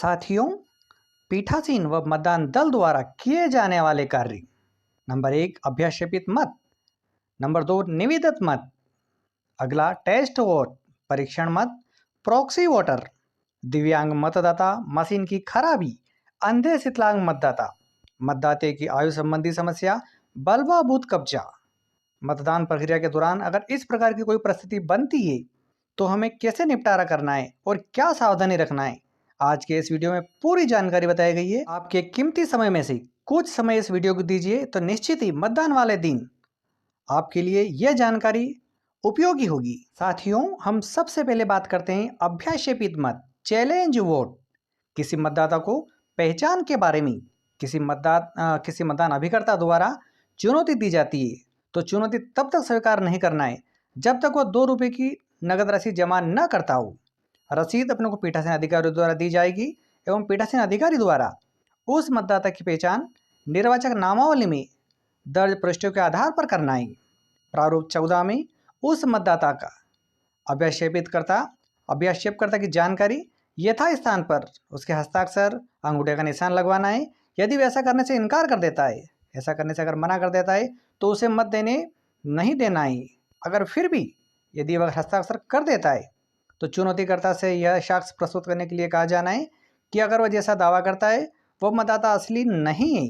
साथियों, पीठासीन व मतदान दल द्वारा किए जाने वाले कार्य। नंबर 1 अभ्यासेपित मत, नंबर 2 निवेदित मत, अगला टेस्ट वोट, परीक्षण मत, प्रॉक्सी वोटर, दिव्यांग मतदाता, मशीन की खराबी, अंधे विकलांग मतदाता, मतदाता की आयु संबंधी समस्या, बलवा बूथ कब्जा। मतदान प्रक्रिया के दौरान अगर इस प्रकार की कोई परिस्थिति बनती है तो हमें कैसे निपटारा करना है और क्या सावधानी रखना है, आज के इस वीडियो में पूरी जानकारी बताई गई है। आपके कीमती समय में से कुछ समय इस वीडियो को दीजिए तो निश्चित ही मतदान वाले दिन आपके लिए यह जानकारी उपयोगी होगी। साथियों, हम सबसे पहले बात करते हैं अभ्यासेपित मत, चैलेंज वोट। किसी मतदाता को पहचान के बारे में किसी मतदान अभिकर्ता द्वारा चुनौती दी जाती है तो चुनौती तब तक स्वीकार नहीं करना है जब तक वह 2 रुपये की नगद राशि जमा न करता हो। रसीद अपने को पीठासीन अधिकारी द्वारा दी जाएगी एवं पीठासीन अधिकारी द्वारा उस मतदाता की पहचान निर्वाचक नामावली में दर्ज पृष्ठों के आधार पर करना है। प्रारूप 14 में उस मतदाता का अभ्यासेपकर्ता की जानकारी यथा स्थान पर उसके हस्ताक्षर, अंगूठे का निशान लगवाना है। यदि वह ऐसा करने से इनकार कर देता है, ऐसा करने से अगर मना कर देता है तो उसे मत नहीं देना है। अगर फिर भी यदि वह हस्ताक्षर कर देता है तो चुनौतीकर्ता से यह साक्ष्य प्रस्तुत करने के लिए कहा जाना है कि अगर वह जैसा दावा करता है वह मतदाता असली नहीं है।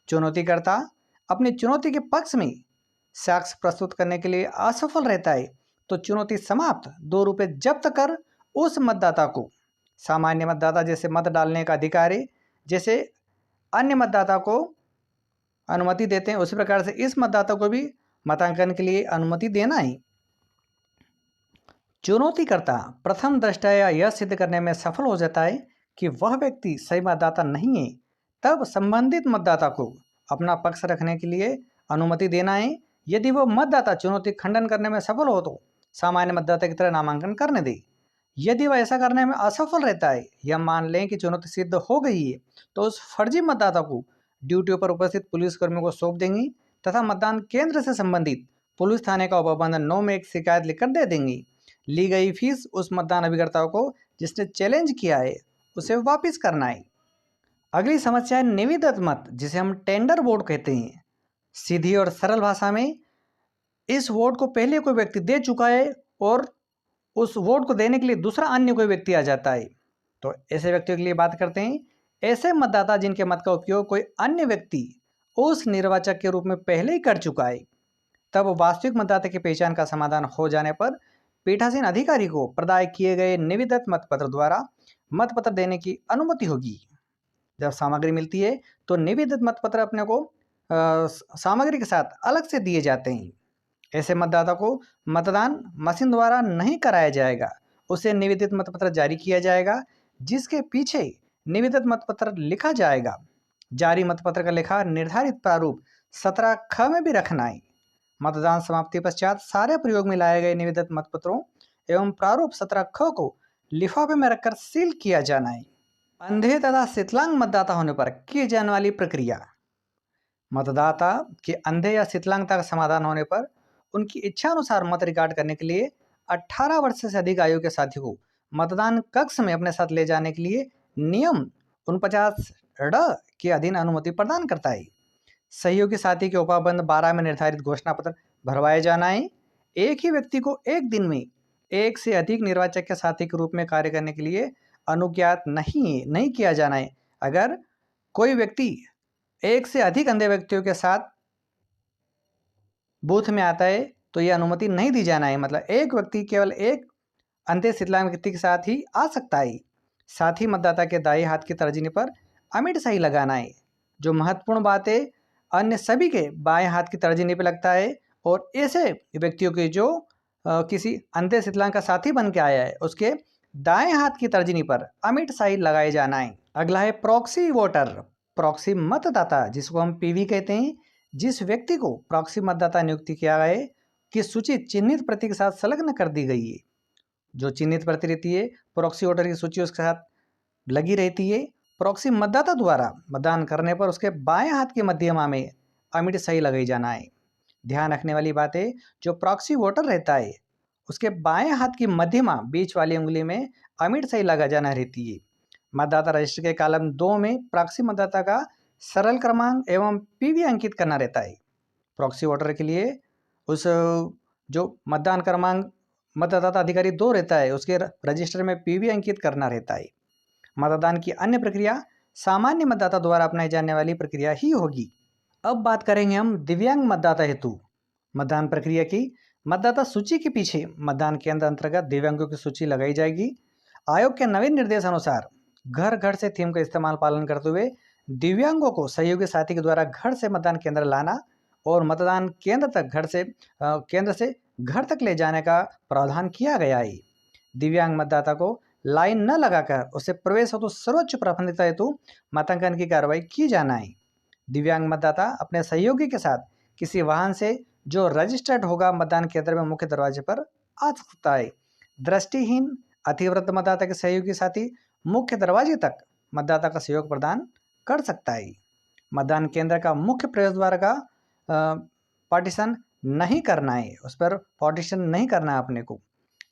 चुनौतीकर्ता अपनी चुनौती के पक्ष में साक्ष्य प्रस्तुत करने के लिए असफल रहता है तो चुनौती समाप्त, 2 रुपये जब्त कर उस मतदाता को सामान्य मतदाता जैसे मत डालने का अधिकार है, जैसे अन्य मतदाता को अनुमति देते हैं उसी प्रकार से इस मतदाता को भी मतांकन के लिए अनुमति देना है। चुनौतीकर्ता प्रथम दृष्टया यह सिद्ध करने में सफल हो जाता है कि वह व्यक्ति सही मतदाता नहीं है, तब संबंधित मतदाता को अपना पक्ष रखने के लिए अनुमति देना है। यदि वह मतदाता चुनौती खंडन करने में सफल हो तो सामान्य मतदाता की तरह नामांकन करने दे। यदि वह ऐसा करने में असफल रहता है या मान लें कि चुनौती सिद्ध हो गई है तो उस फर्जी मतदाता को ड्यूटी पर उपस्थित पुलिसकर्मियों को सौंप देंगी तथा मतदान केंद्र से संबंधित पुलिस थाने का उपबंधन 9 में एक शिकायत लिखकर दे देंगी। ली गई फीस उस मतदान अभिकर्ता को जिसने चैलेंज किया है उसे वापस करना है। अगली समस्या है निवेदित मत, जिसे हम टेंडर वोट कहते हैं। सीधी और सरल भाषा में इस वोट को पहले कोई व्यक्ति दे चुका है और उस वोट को देने के लिए दूसरा अन्य कोई व्यक्ति आ जाता है, तो ऐसे व्यक्तियों के लिए बात करते हैं। ऐसे मतदाता जिनके मत का उपयोग कोई अन्य व्यक्ति उस निर्वाचक के रूप में पहले ही कर चुका है, तब वास्तविक मतदाता की पहचान का समाधान हो जाने पर पीठासीन अधिकारी को प्रदाय किए गए निवेदित मतपत्र द्वारा मतपत्र देने की अनुमति होगी। जब सामग्री मिलती है तो निवेदित मतपत्र अपने को सामग्री के साथ अलग से दिए जाते हैं। ऐसे मतदाता को मतदान मशीन द्वारा नहीं कराया जाएगा, उसे निवेदित मतपत्र जारी किया जाएगा जिसके पीछे निवेदित मतपत्र लिखा जाएगा। जारी मतपत्र का लेखा निर्धारित प्रारूप 17 ख में भी रखना है। मतदान समाप्ति पश्चात सारे प्रयोग में लाए गए निवेदित मतपत्रों एवं प्रारूप 17 ख को लिफाफे में रखकर सील किया जाना है। अंधे तथा विकलांग मतदाता होने पर की जाने वाली प्रक्रिया। मतदाता के अंधे या विकलांगता का समाधान होने पर उनकी इच्छा अनुसार मत रिकॉर्ड करने के लिए 18 वर्ष से अधिक आयु के साथी को मतदान कक्ष में अपने साथ ले जाने के लिए नियम 49 के अधीन अनुमति प्रदान करता है। सहयोगी साथी के उपबंध 12 में निर्धारित घोषणा पत्र भरवाया जाना है। एक ही व्यक्ति को एक दिन में एक से अधिक निर्वाचक के साथी के रूप में कार्य करने के लिए अनुज्ञात नहीं किया जाना है। अगर कोई व्यक्ति एक से अधिक अंधे व्यक्तियों के साथ बूथ में आता है तो यह अनुमति नहीं दी जाना है। मतलब एक व्यक्ति केवल एक अंधे विकलांग व्यक्ति के साथ ही आ सकता है। साथ ही मतदाता के दाएं हाथ की तर्जनी पर अमिट सही लगाना है। जो महत्वपूर्ण बात है, अन्य सभी के बाएं हाथ की तर्जनी पर लगता है और ऐसे व्यक्तियों के जो किसी अंधे विकलांग का साथी बन के आया है उसके दाएं हाथ की तर्जनी पर अमिट सही लगाए जाना है। अगला है प्रॉक्सी वोटर, प्रॉक्सी मतदाता जिसको हम पीवी कहते हैं। जिस व्यक्ति को प्रॉक्सी मतदाता नियुक्ति किया गया है की सूची चिन्हित प्रति के साथ संलग्न कर दी गई है। जो चिन्हित प्रति रहती है प्रॉक्सी वोटर की सूची उसके साथ लगी रहती है। प्रॉक्सी मतदाता द्वारा मतदान करने पर उसके बाएं हाथ की मध्यमा में अमिट सही लगाई जाना है। ध्यान रखने वाली बात है, जो प्रॉक्सी वोटर रहता है उसके बाएं हाथ की मध्यमा बीच वाली उंगली में अमिट सही लगा जाना रहती है। मतदाता रजिस्टर के कॉलम 2 में प्रॉक्सी मतदाता का सरल क्रमांक एवं पीवी अंकित करना रहता है। प्रॉक्सी वोटर के लिए उस जो मतदान क्रमांक मतदाता अधिकारी 2 रहता है उसके रजिस्टर में पीवी अंकित करना रहता है। मतदान की अन्य प्रक्रिया सामान्य मतदाता द्वारा अपनाई जाने वाली प्रक्रिया ही होगी। अब बात करेंगे हम दिव्यांग मतदाता हेतु मतदान प्रक्रिया की। मतदाता सूची के पीछे मतदान केंद्र अंतर्गत दिव्यांगों की सूची लगाई जाएगी। आयोग के नवीन निर्देशानुसार घर घर से थीम का इस्तेमाल पालन करते हुए दिव्यांगों को सहयोगी साथी के द्वारा घर से मतदान केंद्र लाना और मतदान केंद्र से घर तक ले जाने का प्रावधान किया गया है। दिव्यांग मतदाता को लाइन न लगाकर उसे प्रवेश हेतु सर्वोच्च प्राथमिकता हेतु मतदान की कार्रवाई की जाना है। दिव्यांग मतदाता अपने सहयोगी के साथ किसी वाहन से जो रजिस्टर्ड होगा मतदान केंद्र में मुख्य दरवाजे पर आ सकता है। दृष्टिहीन अतिवृद्ध मतदाता के सहयोगी साथी मुख्य दरवाजे तक मतदाता का सहयोग प्रदान कर सकता है। मतदान केंद्र का मुख्य प्रवेश द्वार का पार्टीशन नहीं करना है, उस पर पार्टीशन नहीं करना है अपने को।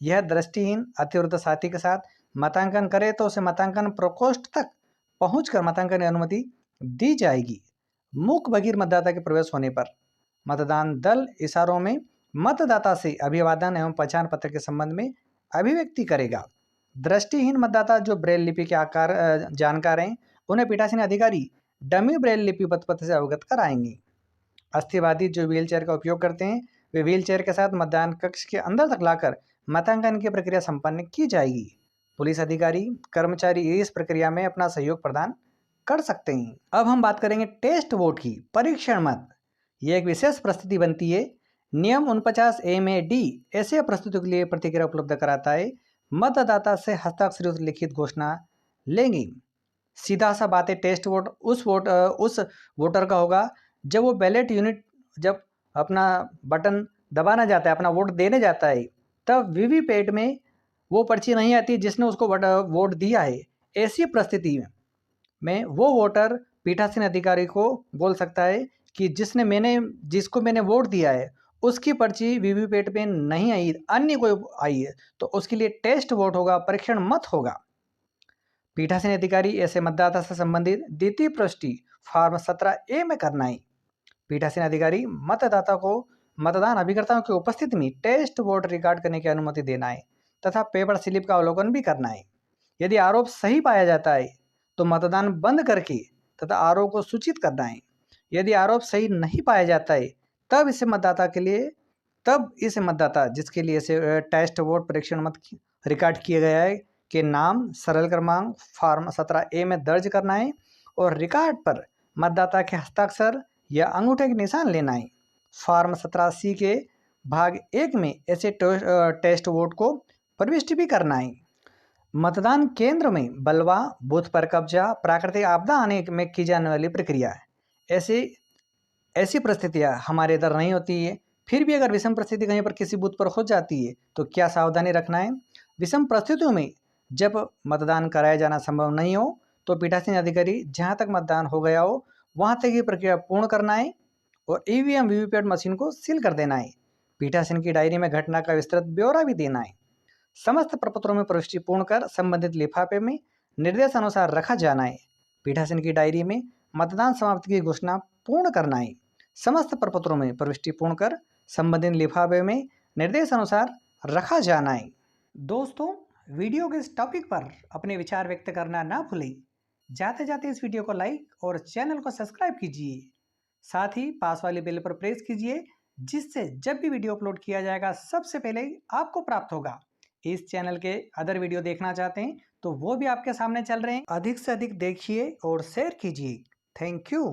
यह दृष्टिहीन अतिवृद्ध साथी के साथ मतदान करे तो उसे मतदान प्रकोष्ठ तक पहुंचकर मतदान की अनुमति दी जाएगी। मूक बधिर मतदाता के प्रवेश होने पर मतदान दल इशारों में मतदाता से अभिवादन एवं पहचान पत्र के संबंध में अभिव्यक्ति करेगा। दृष्टिहीन मतदाता जो ब्रेल लिपि के आकार जानकार हैं उन्हें पीठासीन अधिकारी डमी ब्रेल लिपि पत्र से अवगत कराएंगे। अस्थिवादी जो व्हीलचेयर का उपयोग करते हैं वे व्हीलचेयर के साथ मतदान कक्ष के अंदर तक लाकर मतदान की प्रक्रिया संपन्न की जाएगी। पुलिस अधिकारी कर्मचारी इस प्रक्रिया में अपना सहयोग प्रदान कर सकते हैं। अब हम बात करेंगे टेस्ट वोट की। परीक्षण मत यह एक विशेष परिस्थिति बनती है। नियम 49A ऐसे परिस्थितियों के लिए प्रतिक्रिया उपलब्ध कराता है। मतदाता से हस्ताक्षरित लिखित घोषणा लेंगे। सीधा सा बात है, टेस्ट वोट उस वोटर का होगा जब वो बैलेट यूनिट जब अपना बटन दबाना जाता है, अपना वोट देने जाता है, तब वीवीपैट में वो पर्ची नहीं आती जिसने उसको वोट दिया है। ऐसी परिस्थिति में वो वोटर पीठासीन अधिकारी को बोल सकता है कि जिसको मैंने वोट दिया है उसकी पर्ची वीवीपैट में नहीं आई, अन्य कोई आई है, तो उसके लिए टेस्ट वोट होगा, परीक्षण मत होगा। पीठासीन अधिकारी ऐसे मतदाता से संबंधित द्वितीय प्रविष्टि फॉर्म 17A में करना है। पीठासीन अधिकारी मतदाता को मतदान अभिकर्ताओं की उपस्थिति में टेस्ट वोट रिकॉर्ड करने की अनुमति देना है तथा पेपर स्लिप का अवलोकन भी करना है। यदि आरोप सही पाया जाता है तो मतदान बंद करके तथा आरोप को सूचित करना है। यदि आरोप सही नहीं पाया जाता है तब इस मतदाता जिसके लिए इसे टेस्ट वोट परीक्षण मत रिकॉर्ड किया गया है के नाम सरल क्रमांक फॉर्म 17A में दर्ज करना है और रिकॉर्ड पर मतदाता के हस्ताक्षर या अंगूठे के निशान लेना है। फॉर्म 17C के भाग 1 में ऐसे टेस्ट वोट को प्रविष्टि भी करना है। मतदान केंद्र में बलवा, बूथ पर कब्जा, प्राकृतिक आपदा आने में की जाने वाली प्रक्रिया है। ऐसी परिस्थितियां हमारे इधर नहीं होती है। फिर भी अगर विषम परिस्थिति कहीं पर किसी बूथ पर हो जाती है तो क्या सावधानी रखना है। विषम परिस्थितियों में जब मतदान कराया जाना संभव नहीं हो तो पीठासीन अधिकारी जहां तक मतदान हो गया हो वहां तक ये प्रक्रिया पूर्ण करना है और ईवीएम वीवीपैट मशीन को सील कर देना है। पीठासीन की डायरी में घटना का विस्तृत ब्यौरा भी देना है। समस्त प्रपत्रों में प्रविष्टि पूर्ण कर संबंधित लिफाफे में निर्देशानुसार रखा जाना है। पीठासीन की डायरी में मतदान समाप्ति की घोषणा पूर्ण करना है। समस्त प्रपत्रों में प्रविष्टि पूर्ण कर संबंधित लिफाफे में निर्देशानुसार रखा जाना है। दोस्तों, वीडियो के इस टॉपिक पर अपने विचार व्यक्त करना ना भूलें। जाते जाते इस वीडियो को लाइक और चैनल को सब्सक्राइब कीजिए। साथ ही पास वाले बेल पर प्रेस कीजिए जिससे जब भी वीडियो अपलोड किया जाएगा सबसे पहले आपको प्राप्त होगा। इस चैनल के अदर वीडियो देखना चाहते हैं तो वो भी आपके सामने चल रहे हैं। अधिक से अधिक देखिए और शेयर कीजिए। Thank you.